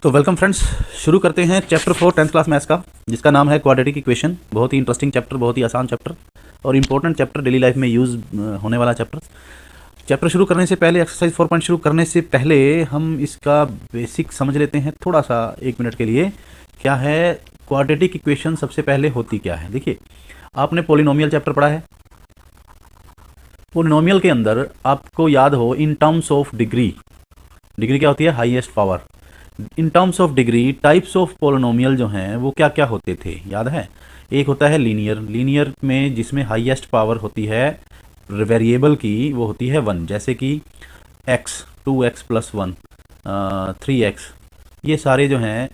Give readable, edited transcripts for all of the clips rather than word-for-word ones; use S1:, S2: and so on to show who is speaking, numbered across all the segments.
S1: तो welcome friends, शुरू करते हैं चैप्टर 4 10th क्लास मैथ्स का, जिसका नाम है क्वाड्रेटिक इक्वेशन। बहुत ही इंटरेस्टिंग चैप्टर, बहुत ही आसान चैप्टर और इंपॉर्टेंट चैप्टर, डेली लाइफ में यूज़ होने वाला चैप्टर। चैप्टर शुरू करने से पहले, एक्सरसाइज 4 पॉइंट शुरू करने से पहले हम इसका बेसिक समझ लेते हैं थोड़ा सा, 1 मिनट के लिए। क्या है क्वाड्रेटिक इक्वेशन? सबसे पहले होती क्या है? देखिए, आपने पोलिनोमियल चैप्टर पढ़ा है। पोलिनोमियल के अंदर आपको याद हो, in terms of degree, degree क्या होती है? Highest power. In terms of degree types of polynomial जो हैं वो क्या क्या होते थे, याद है? एक होता है लीनियर, लीनियर में जिसमें हाईएस्ट पावर होती है वेरिएबल की, वो होती है 1, जैसे कि x, 2x + 1, 3x, ये सारे जो हैं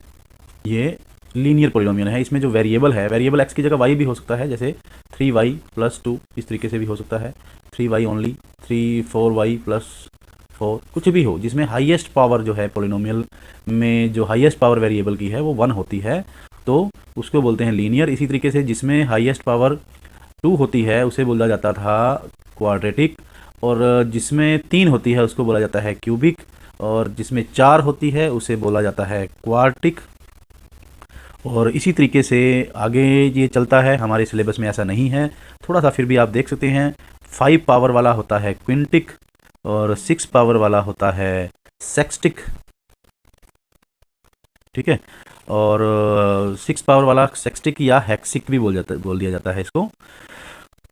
S1: ये लीनियर पोलिनोमियल है। इसमें जो वेरिएबल है, वेरिएबल x की जगह y भी हो सकता है, जैसे 3y + 2, इस तरीके से भी हो सकता है, 3y ओनली, 4y + 4, कुछ भी हो जिसमें हाईएस्ट पावर जो है पोलिनोमियल में, जो हाईएस्ट पावर वेरिएबल की है वो 1 होती है, तो उसको बोलते हैं लीनियर। इसी तरीके से जिसमें हाईएस्ट पावर 2 होती है उसे बोला जाता था क्वाड्रेटिक, और जिसमें 3 होती है उसको बोला जाता है क्यूबिक, और जिसमें 4 होती है उसे बोला जाता है क्वार्टिक। और इसी तरीके से आगे ये चलता है। हमारे सिलेबस में ऐसा नहीं है, थोड़ा सा फिर भी आप देख सकते हैं। 5 पावर वाला होता है क्विंटिक, और 6 पावर वाला होता है सेक्सटिक, ठीक है। और 6 पावर वाला सेक्सटिक या हेक्सिक भी बोल दिया जाता है इसको।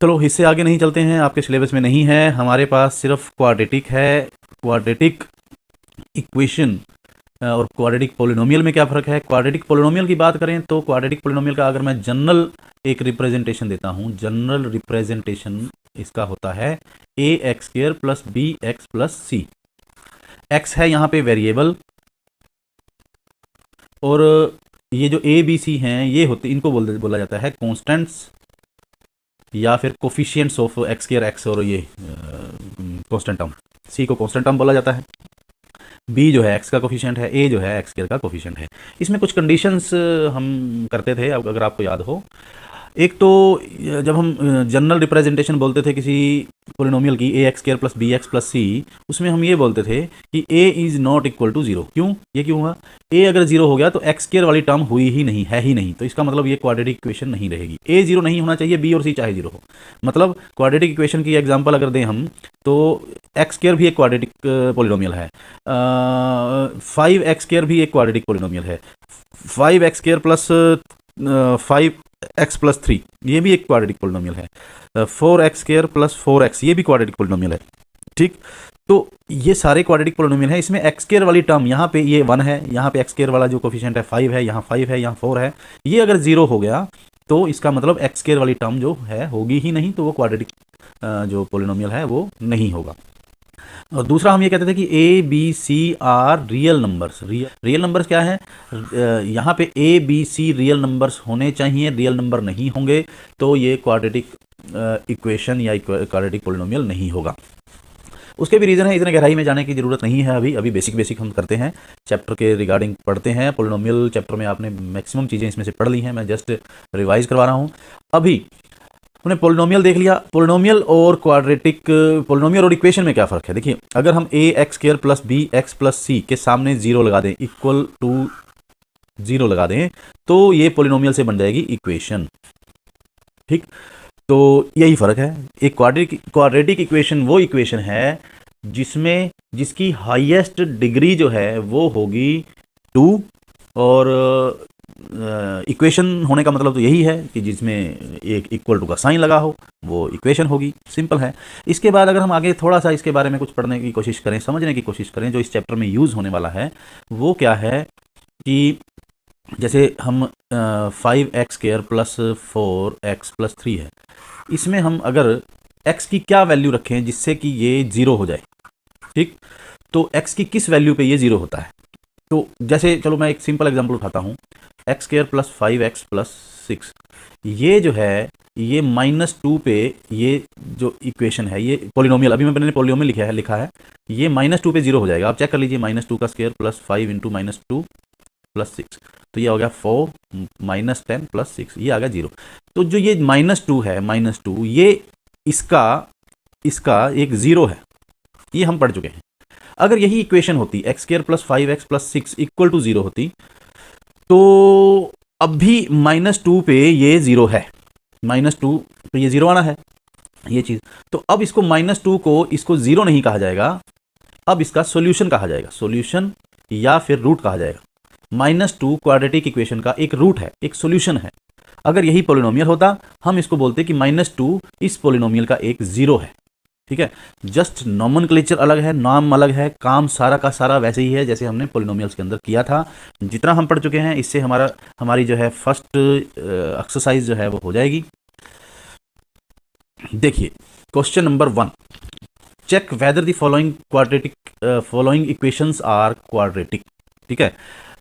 S1: चलो, इससे आगे नहीं चलते हैं, आपके सिलेबस में नहीं है। हमारे पास सिर्फ क्वाड्रेटिक है। क्वाड्रेटिक इक्वेशन और क्वाड्रेटिक पोलिनोमियल में क्या फ़र्क है? क्वाड्रेटिक पोलिनोमियल की बात करें तो क्वाड्रेटिक पोलिनोमियल का अगर मैं जनरल एक रिप्रेजेंटेशन देता हूँ, जनरल रिप्रेजेंटेशन इसका होता है ax² + bx + c। x है यहाँ पे वेरिएबल, और ये जो a b c हैं ये होते, इनको बोला जाता है कांस्टेंट्स या फिर कोफिशिएंट्स ऑफ x², और ये कांस्टेंट टर्म, c को कांस्टेंट टर्म बोला जाता है, b जो है x का कोफिशिएंट है, a जो है x² का कोफिशिएंट है। इसमें कुछ कंडीशंस हम करते थे, अगर आपको याद हो। एक तो जब हम जनरल रिप्रेजेंटेशन बोलते थे किसी पोलिनोमियल की, ax² + bx + c, उसमें हम ये बोलते थे कि a is not equal to 0। क्यों? ये क्यों हुआ? a अगर 0 हो गया तो x² वाली टर्म हुई ही नहीं, है ही नहीं, तो इसका मतलब ये क्वाड्रेटिक इक्वेशन नहीं रहेगी। a 0 नहीं होना चाहिए, b और c चाहे 0 हो। मतलब क्वाड्रेटिक इक्वेशन की एग्जांपल अगर दें हम, तो x² भी एक क्वाड्रेटिक पोलिनोमियल है, 5x² भी एक क्वाड्रेटिक पोलिनोमियल है, 5x² + 5x + 3 ये भी एक क्वाड्रेटिक पोलिनोमियल है, 4x² + 4x ये भी क्वाड्रेटिक पोलिनोमियल है, ठीक। तो ये सारे क्वाड्रेटिक पोलिनोमियल है। इसमें x² वाली टर्म यहाँ पे ये 1 है, यहाँ पे x² वाला जो कोफिशिएंट है 5 है, यहाँ 5 है, यहाँ 4 है, ये अगर 0 हो गया तो इसका मतलब x² वाली टर्म जो है होगी ही नहीं, तो वो क्वाड्रेटिक जो पोलिनोमियल है वो नहीं होगा। और दूसरा हम ये कहते थे कि A B C are real numbers. Real numbers क्या है? यहाँ पे A B C real numbers होने चाहिए, रियल नंबर नहीं होंगे तो ये क्वाड्रेटिक इक्वेशन या क्वाड्रेटिक पोलिनोमियल नहीं होगा। उसके भी रीज़न है, इतने गहराई में जाने की ज़रूरत नहीं है अभी बेसिक हम करते हैं, चैप्टर के रिगार्डिंग पढ़ते हैं। पोलिनोमियल चैप्टर में आपने मैक्सिमम चीज़ें इसमें से पढ़ ली हैं, मैं जस्ट रिवाइज करवा रहा हूँ। अभी हमने पोलिनोमियल देख लिया। पोलिनोमियल और क्वाड्रेटिक, पोलिनोमियल और इक्वेशन में क्या फ़र्क है? देखिए, अगर हम ax² + bx + c के सामने 0 लगा दें, इक्वल टू 0 लगा दें, तो ये पोलिनोमियल से बन जाएगी इक्वेशन, ठीक। तो यही फ़र्क है। एक क्वाड्रेटिक इक्वेशन वो इक्वेशन है जिसकी हाईएस्ट डिग्री जो है वो होगी 2, और इक्वेशन होने का मतलब तो यही है कि जिसमें एक इक्वल टू का साइन लगा हो वो इक्वेशन होगी। सिंपल है। इसके बाद अगर हम आगे थोड़ा सा इसके बारे में कुछ पढ़ने की कोशिश करें, समझने की कोशिश करें, जो इस चैप्टर में यूज़ होने वाला है वो क्या है कि जैसे हम 5x² + 4x + 3 है, इसमें हम अगर x की क्या वैल्यू रखें जिससे कि ये 0 हो जाए, ठीक। तो x की किस वैल्यू पे ये 0 होता है? तो जैसे चलो मैं एक सिंपल एग्जांपल उठाता हूँ, x² + 5x + 6, ये जो है ये -2 पे, ये जो इक्वेशन है, ये पोलिनोमियल, अभी मैंने पोलिनोमियल लिखा है, ये -2 पे 0 हो जाएगा। आप चेक कर लीजिए, -2 का स्क्वायर + 5 × -2 + 6, तो ये हो गया 4 - 10 + 6, ये आ गया 0। तो जो ये -2 है, -2 ये इसका एक 0 है, ये हम पढ़ चुके हैं। अगर यही इक्वेशन होती x square plus 5x plus 6 equal to 0 होती, तो अब भी -2 पे ये 0 है, -2 पे ये 0 आना है ये चीज़। तो अब इसको -2 को इसको 0 नहीं कहा जाएगा, अब इसका सॉल्यूशन कहा जाएगा, सॉल्यूशन या फिर रूट कहा जाएगा। -2 क्वाड्रेटिक इक्वेशन का एक रूट है, एक सॉल्यूशन है। अगर यही पॉलिनोमियल होता हम इसको बोलते कि -2 इस पॉलिनोमियल का एक 0 है। ठीक है, जस्ट नॉमेनक्लेचर अलग है, नाम अलग है, काम सारा का सारा वैसे ही है जैसे हमने पॉलिनोमियल्स के अंदर किया था। जितना हम पढ़ चुके हैं इससे हमारी जो है फर्स्ट एक्सरसाइज जो है वो हो जाएगी। देखिए question number 1, check whether the following equations are quadratic. ठीक है,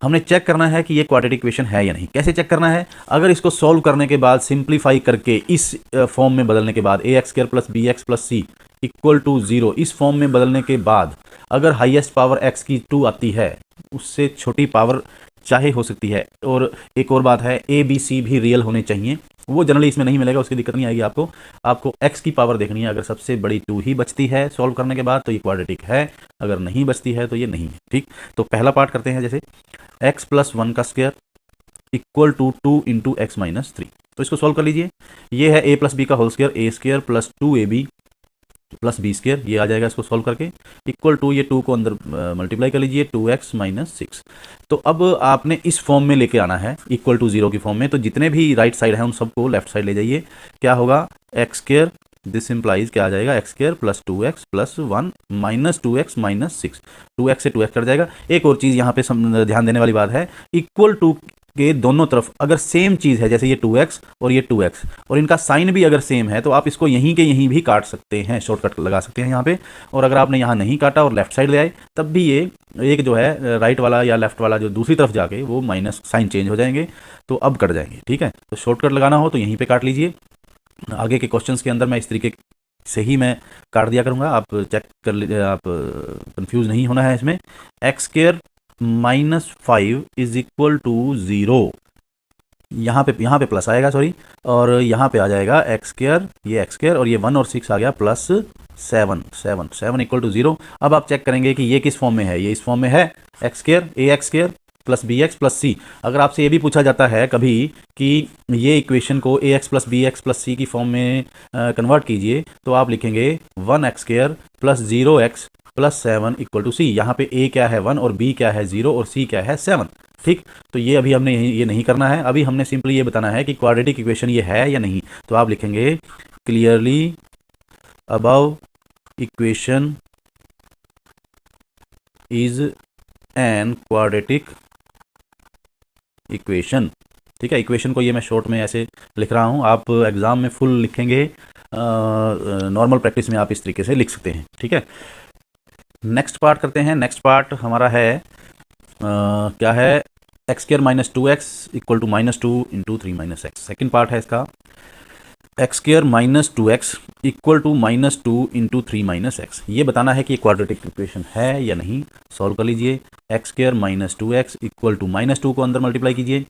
S1: हमने चेक करना है कि ये क्वाड्रेटिक इक्वेशन है या नहीं। कैसे चेक करना है? अगर इसको सॉल्व करने के बाद सिंप्लीफाई करके इस फॉर्म में बदलने के बाद ax square plus bx plus c equal to 0 इस फॉर्म में बदलने के बाद अगर हाईएस्ट पावर x की 2 आती है, उससे छोटी पावर चाहे हो सकती है। और एक और बात है, a b c भी रियल होने चाहिए, वो जनरली इसमें नहीं मिलेगा, उसकी दिक्कत नहीं आएगी आपको x की पावर देखनी है। अगर सबसे बड़ी 2 ही बचती है सॉल्व करने के बाद तो ये क्वाड्रेटिक है, अगर नहीं बचती है तो ये नहीं है। ठीक, तो पहला पार्ट करते हैं। जैसे x प्लस 1 का square equal to 2 into x minus 3, तो इसको सॉल्व कर लीजिए। ये है a प्लस बी का whole square, a square plus 2ab plus B square, ये आ जाएगा इसको सॉल्व करके, इक्वल टू ये 2 को अंदर मल्टीप्लाई कर लीजिए, 2x माइनस 6। तो अब आपने इस फॉर्म में लेके आना है, इक्वल टू 0 की फॉर्म में। तो जितने भी राइट साइड हैं उन सबको लेफ्ट साइड ले जाइए। क्या होगा? एक्स स्क्वायर, दिस इंप्लाइज क्या आ जाएगा? X square plus 2x plus 1 minus 2x minus 6, 2x से 2x कट जाएगा। एक और चीज़ यहाँ पे ध्यान देने वाली बात है, इक्वल टू के दोनों तरफ अगर सेम चीज़ है, जैसे ये 2x और ये 2x और इनका साइन भी अगर सेम है, तो आप इसको यहीं के यहीं भी काट सकते हैं, शॉर्टकट लगा सकते हैं यहाँ पे। और अगर आपने यहाँ नहीं काटा और लेफ्ट साइड ले आए, तब भी ये एक जो है राइट वाला या लेफ्ट वाला जो दूसरी तरफ जाके वो माइनस साइन चेंज हो जाएंगे, तो अब कट जाएंगे। ठीक है, तो शॉर्टकट लगाना हो तो यहीं पर काट लीजिए। आगे के क्वेश्चंस के अंदर मैं इस तरीके से ही मैं काट दिया करूँगा, आप चेक कर लीजिए, आप कंफ्यूज नहीं होना है इसमें। X square minus 5 is equal to 0, यहाँ पे प्लस आएगा, सॉरी, और यहाँ पे आ जाएगा एक्स स्क्वायर, ये एक्स स्क्वायर और ये 1 और 6 आ गया प्लस 7 इक्वल टू 0। अब आप चेक करेंगे कि ये किस फॉर्म में है, ये इस फॉर्म में है, x square ax square plus bx plus c। अगर आपसे ये भी पूछा जाता है कभी कि ये इक्वेशन को ax plus bx plus c की फॉर्म में कन्वर्ट कीजिए, तो आप लिखेंगे 1x square plus 0x plus 7 equal to c। यहाँ पे a क्या है 1 और b क्या है 0 और c क्या है 7। ठीक, तो ये अभी हमने ये नहीं करना है, अभी हमने सिंपली ये बताना है कि क्वाड्रेटिक इक्वेशन ये है या नहीं। तो आप लिखेंगे clearly above equation is an quadratic equation. ठीक है, इक्वेशन को ये मैं शॉर्ट में ऐसे लिख रहा हूँ, आप एग्ज़ाम में फुल लिखेंगे, नॉर्मल प्रैक्टिस में आप इस तरीके से लिख सकते हैं। ठीक है, नेक्स्ट पार्ट करते हैं। नेक्स्ट पार्ट हमारा है क्या है? X square minus 2x equal to -2 into 3 minus x. Second part है इसका, x square minus 2x equal to -2 into 3 minus x. ये बताना है कि ये क्वाड्रेटिक इक्वेशन है या नहीं। सॉल्व कर लीजिए। X square minus 2x equal to -2 को अंदर मल्टीप्लाई कीजिए,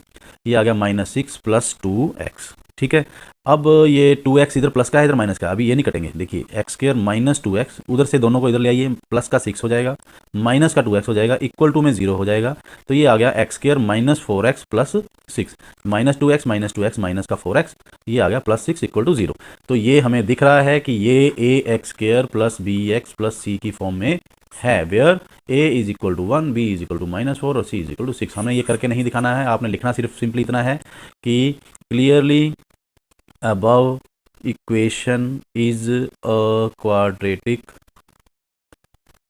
S1: ये आ गया -6 प्लस 2x। ठीक है, अब ये 2x इधर प्लस का है, इधर माइनस का, अभी ये नहीं कटेंगे। देखिए एक्स स्क्वायर माइनस 2x, उधर से दोनों को इधर ले आइए, प्लस का 6 हो जाएगा, माइनस का 2x हो जाएगा, इक्वल टू में 0 हो जाएगा। तो ये आ गया x square minus 4x plus 6, -2x minus का 4x, ये आ गया प्लस 6 इक्वल टू 0। तो ये हमें दिख रहा है कि ये ax square plus bx plus c की फॉर्म में है, where a is equal to 1, b is equal to -4 और c इज इक्वल टू 6। हमें ये करके नहीं दिखाना है, आपने लिखना सिर्फ सिंपली इतना है कि clearly above equation is a quadratic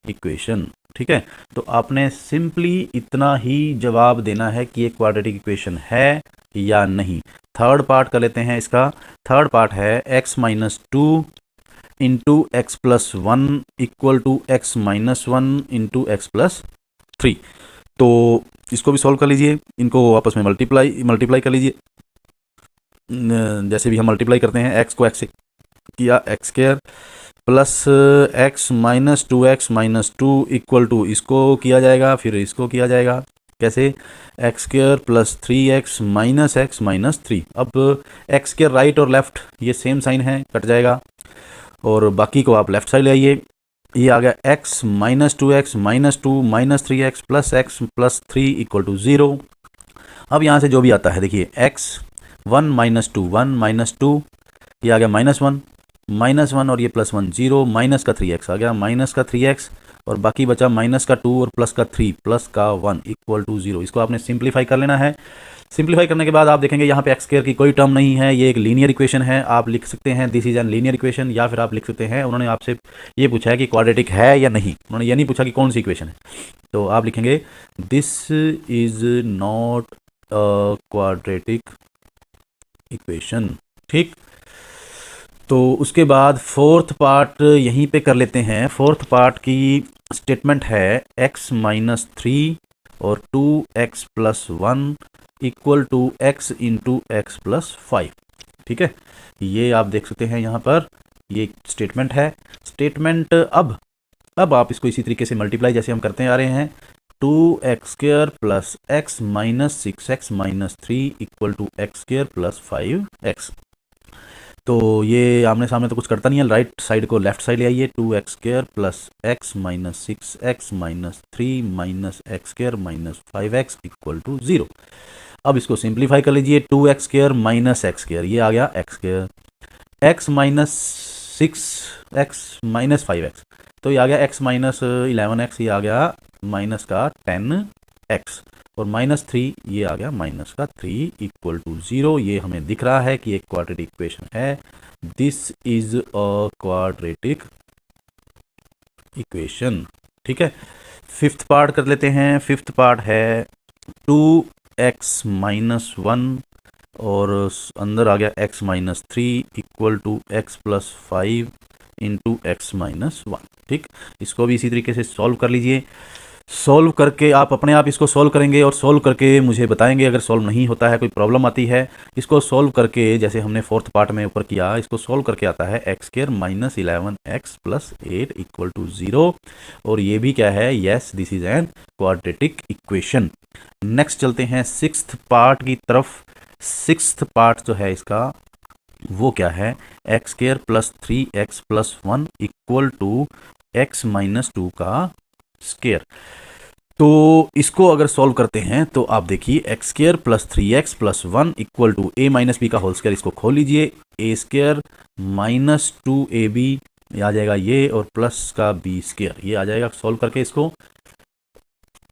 S1: equation. ठीक है, तो आपने सिंपली इतना ही जवाब देना है कि ये क्वाड्रेटिक इक्वेशन है या नहीं। थर्ड पार्ट कर लेते हैं इसका। थर्ड पार्ट है x minus 2 into x plus 1 equal to x minus 1 into x plus 3। तो इसको भी सॉल्व कर लीजिए, इनको आपस में मल्टीप्लाई कर लीजिए, जैसे भी हम मल्टीप्लाई करते हैं। एक्स को एक्स से किया, x square plus x minus 2x minus 2 equal to इसको किया जाएगा, फिर इसको किया जाएगा। कैसे? X square plus 3x minus x minus 3। अब एक्स के राइट और लेफ्ट ये सेम साइन है, कट जाएगा, और बाकी को आप लेफ्ट साइड ले आइए। ये आ गया x minus 2x minus 2 minus 3x plus three equal to 0। अब यहाँ से जो भी आता है देखिए x 1 माइनस 2 1 माइनस 2, ये आ गया माइनस वन और ये प्लस 1 0, माइनस का 3x आ गया, माइनस का 3x और बाकी बचा माइनस का 2 और प्लस का 3 प्लस का 1 इक्वल टू 0। इसको आपने सिंप्लीफाई कर लेना है। सिंप्लीफाई करने के बाद आप देखेंगे यहाँ पे एक्स स्क्वायर की कोई टर्म नहीं है, ये एक लीनियर इक्वेशन है। आप लिख सकते हैं this is N linear equation, या फिर आप लिख सकते हैं उन्होंने आपसे ये पूछा है कि क्वाड्रेटिक है या नहीं, उन्होंने ये नहीं पूछा कि कौन सी इक्वेशन है, तो आप लिखेंगे this is not a quadratic equation. ठीक, तो उसके बाद फोर्थ पार्ट यहीं पे कर लेते हैं। फोर्थ पार्ट की स्टेटमेंट है x माइनस 3 और 2x plus 1 equal to x into x plus 5। ठीक है, ये आप देख सकते हैं यहाँ पर, ये स्टेटमेंट है। स्टेटमेंट अब आप इसको इसी तरीके से मल्टीप्लाई जैसे हम करते आ रहे हैं, 2x square plus x minus 6x minus 3 equal to x square plus 5x। तो ये आमने सामने तो कुछ करता नहीं है, राइट साइड को लेफ्ट साइड ले आइए, 2x square plus x minus 6x minus 3 minus x square minus 5x equal to 0। अब इसको सिंप्लीफाई कर लीजिए, 2x square minus x square, ये आ गया x square, x minus 6x minus 5x, तो ये आ गया x माइनस 11x, ये आ गया माइनस का 10x और माइनस 3 ये आ गया माइनस का 3 इक्वल टू 0। ये हमें दिख रहा है कि एक क्वाड्रेटिक इक्वेशन है। This is a quadratic equation. ठीक है, फिफ्थ पार्ट कर लेते हैं। फिफ्थ पार्ट है 2x माइनस 1 और अंदर आ गया x minus 3 equal to x plus 5 into x minus 1। ठीक, इसको भी इसी तरीके से सॉल्व कर लीजिए। सॉल्व करके आप अपने आप इसको सॉल्व करेंगे और सॉल्व करके मुझे बताएंगे अगर सॉल्व नहीं होता है, कोई प्रॉब्लम आती है। इसको सॉल्व करके जैसे हमने फोर्थ पार्ट में ऊपर किया, इसको सॉल्व करके आता है x square minus 11x plus 8 equal to 0। और ये भी क्या है, yes this is an quadratic equation. Next चलते हैं सिक्स्थ पार्ट की तरफ। सिक्स्थ पार्ट जो है इसका वो क्या है, x square plus 3x plus 1 equal to x minus 2 का स्क्वायर। तो इसको अगर सॉल्व करते हैं तो आप देखिए x square plus 3x plus 1 equal to a minus B का होल स्क्वायर, इसको खोल लीजिए, a स्क्वायर माइनस 2ab आ जाएगा ये, और प्लस का b स्क्वायर ये आ जाएगा। सॉल्व करके इसको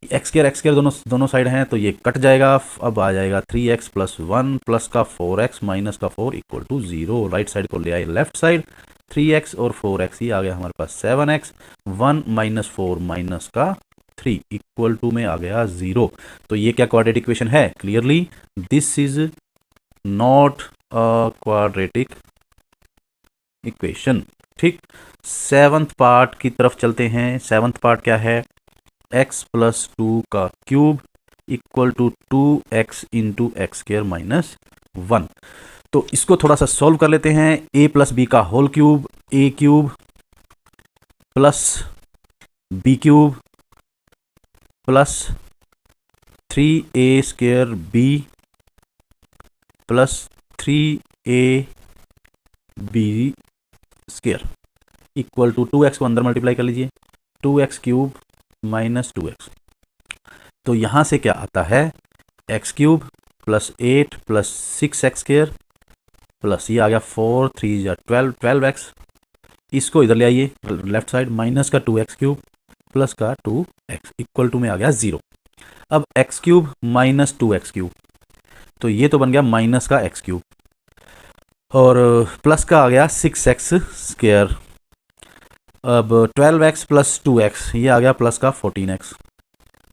S1: एक्स स्क्वायर दोनों साइड हैं तो ये कट जाएगा। अब आ जाएगा 3x प्लस 1 प्लस का 4x माइनस का 4 इक्वल टू 0। राइट साइड को ले आए लेफ्ट साइड, 3x और 4x ये आ गया हमारे पास 7x, 1 माइनस 4 माइनस का 3 इक्वल टू में आ गया 0। तो ये क्या क्वाड्रेटिक इक्वेशन है, clearly this is not a quadratic equation. ठीक, सेवंथ पार्ट की तरफ चलते हैं। सेवंथ पार्ट क्या है, x प्लस 2 का cube equal to 2x into x square minus 1। तो इसको थोड़ा सा सॉल्व कर लेते हैं। a प्लस बी का whole cube, a cube plus b cube plus 3a square b plus 3ab square equal to 2x को अंदर मल्टीप्लाई कर लीजिए, 2x क्यूब माइनस 2x। तो यहाँ से क्या आता है, x cube plus 8 plus 6x square plus ये आ गया 4 3 या 12x। इसको इधर ले आइए लेफ्ट साइड, माइनस का 2x क्यूब प्लस का 2x इक्वल टू में आ गया 0। अब x cube minus 2x cube, तो ये तो बन गया माइनस का x क्यूब और प्लस का आ गया 6x स्क्वायर। अब 12x प्लस 2x ये आ गया प्लस का 14x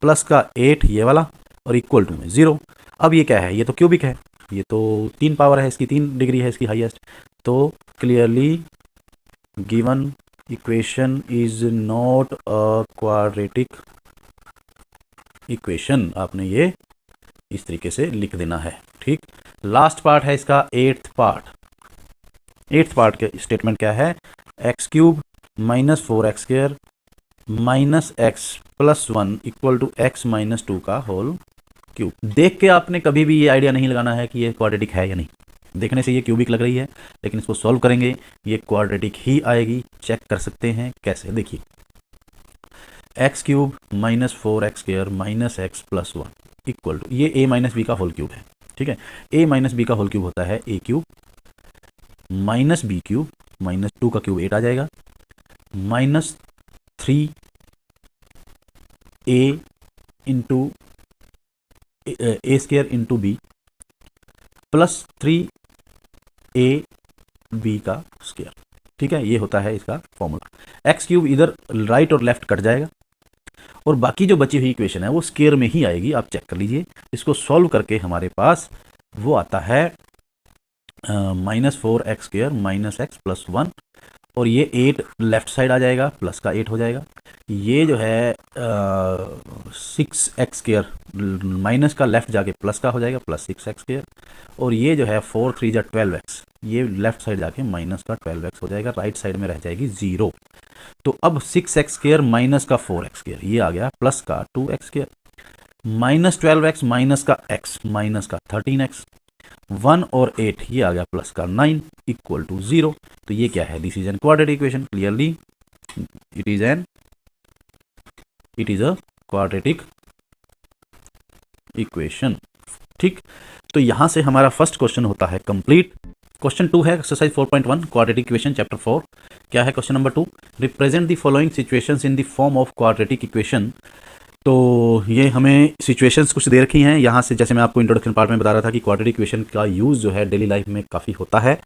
S1: प्लस का 8 ये वाला और इक्वल टू में 0। अब ये क्या है, ये तो क्यूबिक है, ये तो 3 पावर है इसकी, 3 डिग्री है इसकी हाईएस्ट। तो clearly given equation is not a quadratic equation. आपने ये इस तरीके से लिख देना है। ठीक, लास्ट पार्ट है इसका एट्थ पार्ट। एट्थ पार्ट के स्टेटमेंट क्या है, x cube minus 4x square minus x plus 1 equal to x minus 2 का होल क्यूब। देख के आपने कभी भी ये आइडिया नहीं लगाना है कि ये क्वाड्रेटिक है या नहीं, देखने से ये क्यूबिक लग रही है, लेकिन इसको सॉल्व करेंगे ये क्वाड्रेटिक ही आएगी। चेक कर सकते हैं कैसे, देखिए x cube minus 4x² minus x plus 1 equal to, ये a माइनस बी का होल क्यूब है, ठीक है। a माइनस बी का होल क्यूब होता है a cube minus B cube minus 2 का क्यूब 8 आ जाएगा, minus 3a into a² into B plus 3a b का स्क्वायर, ठीक है। ये होता है इसका फॉर्मूला। एक्स क्यूब इधर राइट और लेफ्ट कट जाएगा और बाकी जो बची हुई इक्वेशन है वो स्क्वायर में ही आएगी, आप चेक कर लीजिए। इसको सॉल्व करके हमारे पास वो आता है -4x² माइनस एक्स प्लस 1, और ये 8 लेफ्ट साइड आ जाएगा, प्लस का 8 हो जाएगा। ये जो है 6x² माइनस का लेफ्ट जाके प्लस का हो जाएगा, प्लस 6x², और ये जो है 4 3 जा 12x, ये लेफ्ट साइड जाके माइनस का 12x हो जाएगा, राइट साइड में रह जाएगी 0। तो अब 6x² माइनस का 4x² ये आ गया, प्लस का 2x² माइनस 12x माइनस का x माइनस का 13x, 1 और 8 ये आ गया, प्लस का 9 इक्वल टू 0। तो ये क्या है, this is an quadratic equation. Clearly it is a quadratic equation, ठीक। तो यहां से हमारा फर्स्ट क्वेश्चन होता है कंप्लीट। क्वेश्चन 2 है एक्सरसाइज 4.1 क्वाड्रेटिक इक्वेशन चैप्टर 4। क्या है question number 2, represent the following situations in the form of quadratic equation. तो ये हमें सिचुएशंस कुछ दे रखी हैं यहाँ से, जैसे मैं आपको इंट्रोडक्शन पार्ट में बता रहा था कि क्वाड्रेटिक इक्वेशन का यूज़ जो है डेली लाइफ में काफ़ी होता है,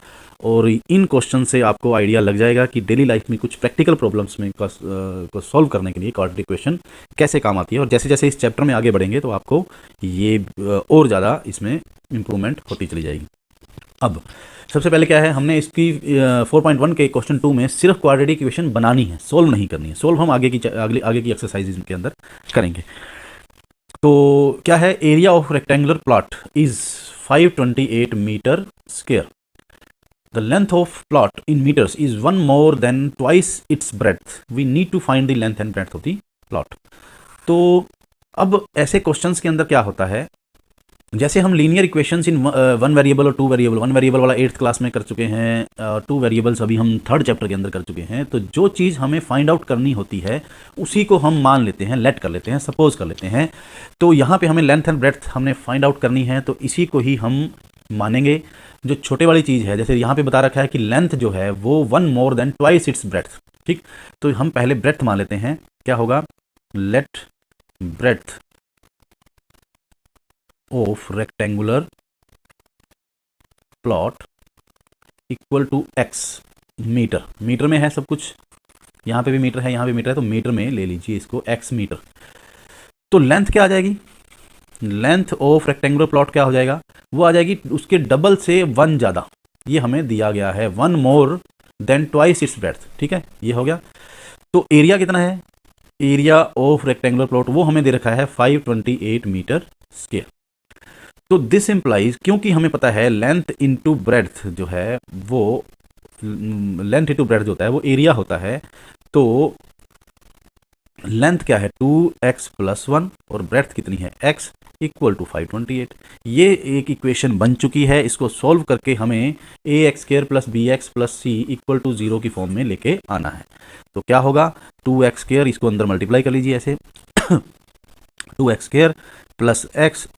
S1: और इन क्वेश्चन से आपको आइडिया लग जाएगा कि डेली लाइफ में कुछ प्रैक्टिकल प्रॉब्लम्स में को सॉल्व करने के लिए क्वाड्रेटिक इक्वेशन कैसे काम आती है। और जैसे जैसे इस चैप्टर में आगे बढ़ेंगे तो आपको ये और ज़्यादा इसमें इम्प्रूवमेंट होती चली जाएगी। अब सबसे पहले क्या है, हमने इसकी 4.1 के क्वेश्चन 2 में सिर्फ क्वाड्रेटिक इक्वेशन बनानी है, सोल्व नहीं करनी है। सोल्व हम आगे की एक्सरसाइज के अंदर करेंगे। तो क्या है, area of rectangular plot is 528 metre square, the length of plot in metres is 1 more than twice its breadth, we need to find the length and breadth of the plot. तो अब ऐसे questions के अंदर क्या होता है, जैसे हम लीनियर इक्वेशंस इन 1 वेरिएबल और 2 वेरिएबल, 1 वेरिएबल वाला 8th क्लास में कर चुके हैं, 2 वेरिएबल्स अभी हम 3rd चैप्टर के अंदर कर चुके हैं। तो जो चीज़ हमें फाइंड आउट करनी होती है उसी को हम मान लेते हैं, लेट कर लेते हैं, सपोज कर लेते हैं। तो यहाँ पे हमें लेंथ एंड ब्रेड्थ हमने फाइंड आउट करनी है, तो इसी को ही हम मानेंगे। जो छोटे वाली चीज़ है, जैसे यहाँ पे बता रखा है कि लेंथ जो है वो 1 more than twice its breadth, ठीक। तो हम पहले ब्रेड्थ मान लेते हैं, क्या होगा, let breadth of rectangular plot equal to x metre. Metre में है सब कुछ, यहाँ पे भी मीटर है, यहाँ पे मीटर है, तो मीटर में ले लीजिए इसको, एक्स मीटर। तो लेंथ क्या आ जाएगी, लेंथ ऑफ रेक्टेंगुलर प्लॉट क्या हो जाएगा, वो आ जाएगी उसके डबल से 1 ज़्यादा, ये हमें दिया गया है 1 more than twice its breadth, ठीक है, ये हो गया। तो एरिया कितना है, एरिया ऑफ रेक्टेंगुलर प्लॉट वो हमें दे रखा है 528 मीटर स्क्वायर। तो दिस इम्प्लाइज, क्योंकि हमें पता है लेंथ इंटू ब्रेड्थ जो है वो, लेंथ इंटू ब्रेड्थ जो होता है वो एरिया होता है, तो लेंथ क्या है 2x प्लस 1 और ब्रेड्थ कितनी है x इक्वल टू 528। ये एक इक्वेशन बन चुकी है, इसको सॉल्व करके हमें ax² plus bx plus c equal to 0 की फॉर्म में लेके आना है। तो क्या होगा, 2x², इसको अंदर मल्टीप्लाई कर लीजिए ऐसे 2x² plus x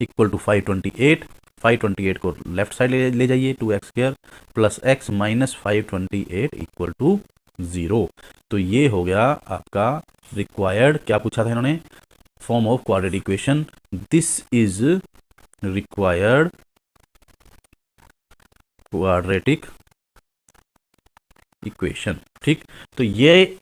S1: equal to 528, 528 को लेफ्ट साइड ले जाइए, 2x² plus x minus 528 equal to 0। तो ये हो गया आपका रिक्वायर्ड, क्या पूछा था इन्होंने, form of quadratic equation. This is required quadratic equation, ठीक। तो ये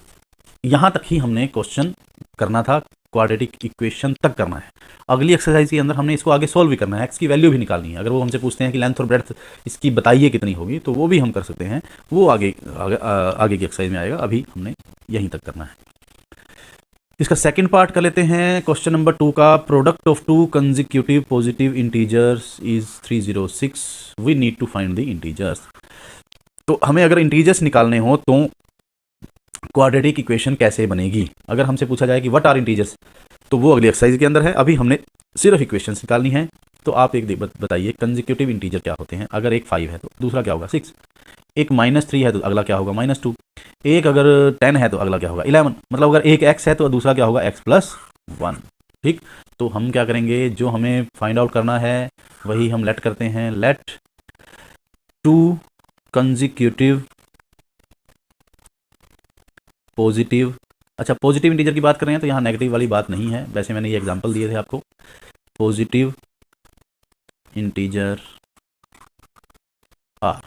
S1: यहां तक ही हमने क्वेश्चन करना था, क्वाड्रेटिक इक्वेशन तक करना है। अगली एक्सरसाइज के अंदर हमने इसको आगे सॉल्व भी करना है, एक्स की वैल्यू भी निकालनी है। अगर वो हमसे पूछते हैं कि लेंथ और ब्रेड्थ इसकी बताइए कितनी होगी, तो वो भी हम कर सकते हैं, वो आगे की एक्सरसाइज में आएगा, अभी हमने यहीं तक करना है। इसका सेकंड पार्ट कर लेते हैं क्वेश्चन नंबर 2 का। Product of 2 consecutive positive integers is 306, we need to find the integers. तो हमें अगर इंटीजर्स निकालने हो तो क्वाड्रेटिक इक्वेशन कैसे बनेगी। अगर हमसे पूछा जाए कि व्हाट आर इंटीजर्स, तो वो अगली एक्सरसाइज के अंदर है, अभी हमने सिर्फ इक्वेशंस निकालनी है। तो आप एक बताइए कंसेक्यूटिव इंटीजर क्या होते हैं। अगर एक 5 है तो दूसरा क्या होगा 6, एक -3 है तो अगला क्या होगा -2, एक अगर 10 है तो अगला क्या होगा 11। मतलब अगर एक x है तो दूसरा क्या होगा x+1। ठीक, तो हम क्या करेंगे, जो हमें फाइंड आउट करना है वही हम लेट करते हैं। लेट 2 कंसेक्यूटिव पॉजिटिव, अच्छा पॉजिटिव इंटीजर की बात कर रहे हैं तो यहाँ नेगेटिव वाली बात नहीं है, वैसे मैंने ये एग्जांपल दिए थे आपको। पॉजिटिव इंटीजर आर,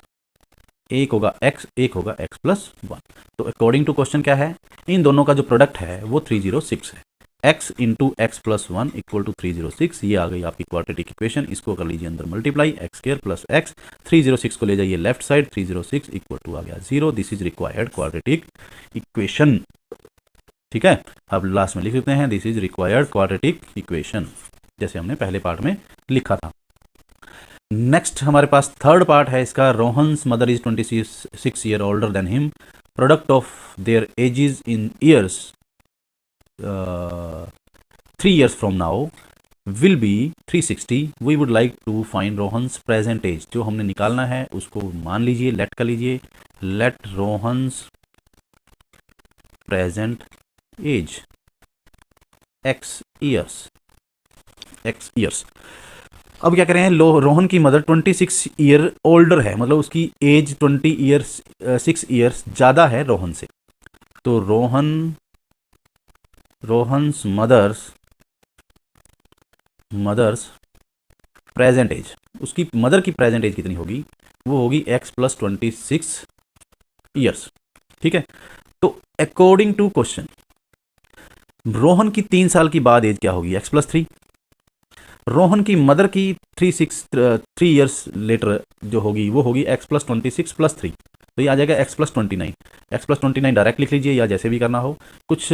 S1: एक होगा x, एक होगा x+1। तो अकॉर्डिंग टू क्वेश्चन क्या है, इन दोनों का जो प्रोडक्ट है वो 306 है। x into x+1 equal to 306, ये आ गई आपकी क्वाड्रेटिक इक्वेशन। इसको कर लीजिए अंदर मल्टीप्लाई, x² प्लस x, 306 को ले जाइए लेफ्ट साइड, 306 इक्वल टू आ गया 0। This is required quadratic equation. ठीक है, अब लास्ट में लिख देते हैं this is required quadratic equation, जैसे हमने पहले पार्ट में लिखा था। नेक्स्ट हमारे पास थर्ड पार्ट है इसका। Rohan's mother is 26 year older than him, product of their ages in years 3 years from now will be 360। We would like to find Rohan's present age. जो हमने निकालना है उसको मान लीजिए, लेट कर लीजिए, let Rohan's present age x years. अब क्या करें, रोहन की मदर 26 ईयर ओल्डर है, मतलब उसकी एज 6 ईयर्स ज़्यादा है रोहन से। तो रोहन्स मदर्स प्रेजेंट एज, उसकी मदर की प्रेजेंट एज कितनी होगी, वो होगी x+26 ईयर्स। ठीक है, तो अकॉर्डिंग टू क्वेश्चन रोहन की 3 साल की बाद एज क्या होगी, x+3। रोहन की मदर की 3 ईयर्स लेटर जो होगी वो होगी x+26 + 3, तो ये आ जाएगा x+29। x+29 डायरेक्ट लिख लीजिए या जैसे भी करना हो। कुछ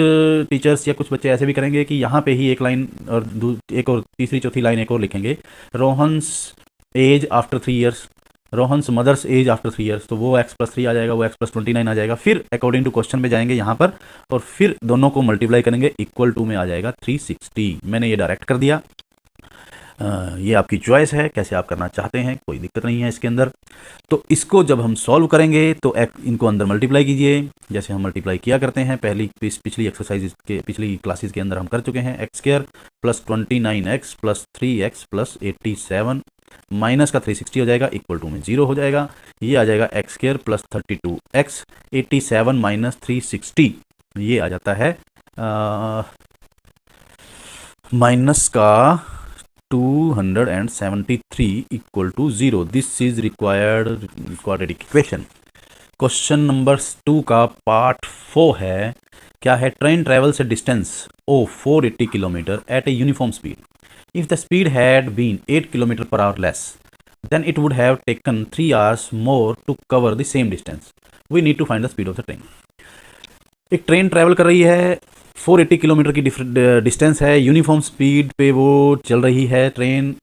S1: टीचर्स या कुछ बच्चे ऐसे भी करेंगे कि यहाँ पे ही एक लाइन और एक और तीसरी चौथी लाइन एक और लिखेंगे, Rohan's age after 3 years, Rohan's mother's age after 3 years, तो वो x+3 आ जाएगा, वो x+29 आ जाएगा। फिर अकॉर्डिंग टू क्वेश्चन में जाएंगे यहाँ पर और फिर दोनों को मल्टीप्लाई करेंगे, इक्वल टू में आ जाएगा 360। मैंने ये डायरेक्ट कर दिया। ये आपकी चॉइस है, कैसे आप करना चाहते हैं, कोई दिक्कत नहीं है इसके अंदर। तो इसको जब हम सॉल्व करेंगे तो इनको अंदर मल्टीप्लाई कीजिए, जैसे हम मल्टीप्लाई किया करते हैं पिछली एक्सरसाइज के पिछली क्लासेस के अंदर हम कर चुके हैं। x² + 29x + 3x + 87 माइनस का 360 हो जाएगा, इक्वल टू में 0 हो जाएगा। ये आ जाएगा x² + 32x, 87 - 360, ये आ जाता है माइनस का 273 equal to 0। This is required quadratic equation. Question number 2 का पार्ट 4 है। क्या है, train travels a distance of 480 kilometre at a uniform speed. If the speed had been 8 km/h less, then it would have taken 3 hours more to cover the same distance. We need to find the speed of the train. एक train travel कर रही है, 480 kilometre की distance है, uniform speed पे वो चल रही है ट्रेन।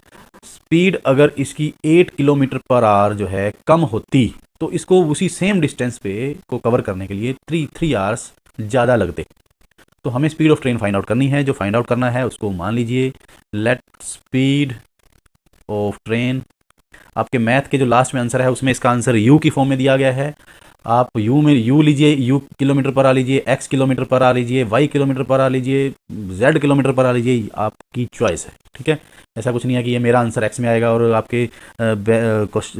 S1: स्पीड अगर इसकी 8 km/h जो है कम होती तो इसको उसी सेम डिस्टेंस पे को कवर करने के लिए 3 hours ज़्यादा लगते। तो हमें speed of train find out करनी है। जो फाइंड आउट करना है उसको मान लीजिए लेट स्पीड ऑफ ट्रेन। आपके मैथ के जो लास्ट में आंसर है उसमें इसका आंसर u की फॉर्म में दिया गया है। आप u में u लीजिए, u km/h लीजिए, x km/h लीजिए, y km/h लीजिए, z km/h लीजिए, आपकी चॉइस है। ठीक है, ऐसा कुछ नहीं है कि ये मेरा आंसर x में आएगा और आपके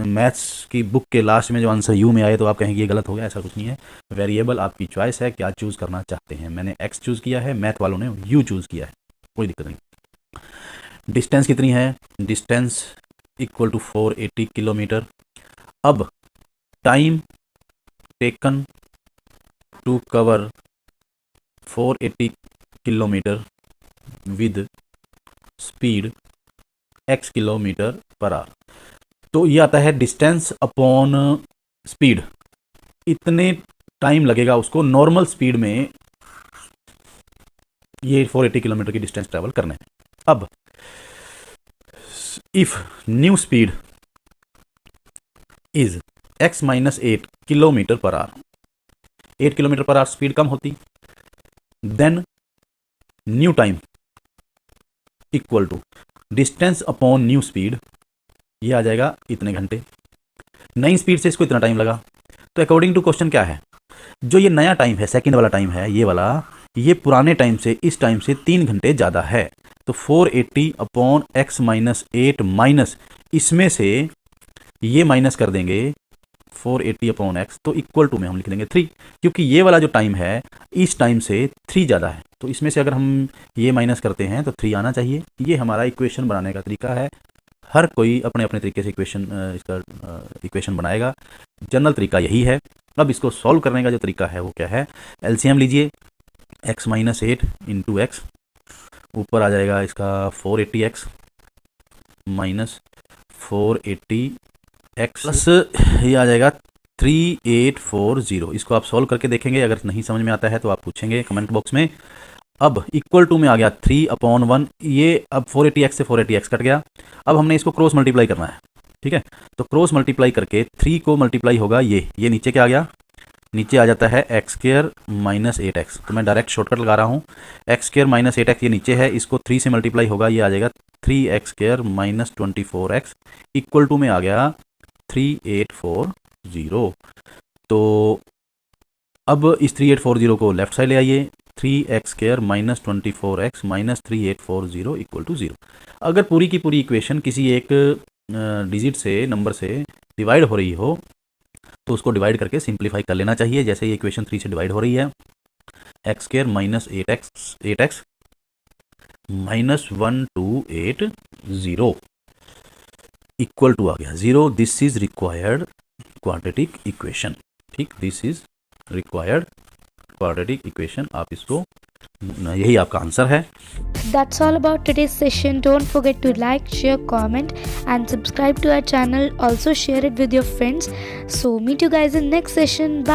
S1: मैथ्स की बुक के लास्ट में जो आंसर u में आए तो आप कहेंगे ये गलत हो गया, ऐसा कुछ नहीं है। वेरिएबल आपकी चॉइस है, क्या चूज़ करना चाहते हैं। मैंने x चूज़ किया है, मैथ वालों ने u चूज़ किया है, कोई दिक्कत नहीं। डिस्टेंस कितनी है, डिस्टेंस इक्वल टू 480 किलोमीटर। अब time taken to cover 480 kilometre with speed x km/h, तो ये आता है डिस्टेंस अपॉन स्पीड। इतने टाइम लगेगा उसको नॉर्मल स्पीड में ये 480 किलोमीटर की डिस्टेंस ट्रैवल करने में। अब if new speed is x - 8 km/h, 8 km/h speed कम होती, then new time equal to distance upon new speed, ये आ जाएगा इतने घंटे, नई स्पीड से इसको इतना टाइम लगा। तो अकॉर्डिंग टू क्वेश्चन क्या है, जो ये नया टाइम है, सेकंड वाला टाइम है, ये वाला, ये पुराने टाइम से, इस टाइम से 3 घंटे ज़्यादा है। तो 480 अपॉन x माइनस 8 माइनस इसमें से ये माइनस कर देंगे 480 अपॉन एक्स, तो इक्वल टू में हम लिख देंगे 3, क्योंकि ये वाला जो टाइम है इस टाइम से 3 ज़्यादा है। तो इसमें से अगर हम ये माइनस करते हैं तो 3 आना चाहिए। ये हमारा इक्वेशन बनाने का तरीका है। हर कोई अपने अपने तरीके से इसका इक्वेशन बनाएगा, जनरल तरीका यही है। अब इसको सॉल्व करने का जो तरीका है वो क्या है, एलसीएम लीजिए, x माइनस 8 इंटू एक्स, ऊपर आ जाएगा इसका 480x माइनस 480x प्लस ये आ जाएगा 3840। इसको आप सॉल्व करके देखेंगे, अगर नहीं समझ में आता है तो आप पूछेंगे कमेंट बॉक्स में। अब इक्वल टू में आ गया 3/1, ये अब 480x से 480x कट गया। अब हमने इसको क्रॉस मल्टीप्लाई करना है, ठीक है। तो क्रॉस मल्टीप्लाई करके 3 को मल्टीप्लाई होगा ये नीचे क्या आ गया, नीचे आ जाता है एक्स स्क्वायर माइनस 8x। तो मैं डायरेक्ट शॉर्टकट लगा रहा हूँ, एक्स स्क्वायर माइनस 8x ये नीचे है, इसको 3 से मल्टीप्लाई होगा, ये आ जाएगा 3x square minus 24x equal to में आ गया 3840। तो अब इस 3840 को लेफ्ट साइड ले आइए, 3x square minus 24x minus 3840 equal to 0। अगर पूरी की पूरी इक्वेशन किसी एक डिजिट से, नंबर से डिवाइड हो रही हो तो उसको डिवाइड करके सिंप्लीफाई कर लेना चाहिए। जैसे ये इक्वेशन 3 से डिवाइड हो रही है, x square minus 8x minus 1280 equal to आ गया 0। This is required quadratic equation, ठीक, this is required quadratic equation. आप इसको, यही आपका आंसर है।
S2: That's all about today's session. Don't forget to like, share, comment and subscribe to our channel. Also share it with your friends. So meet you guys in next session. Bye.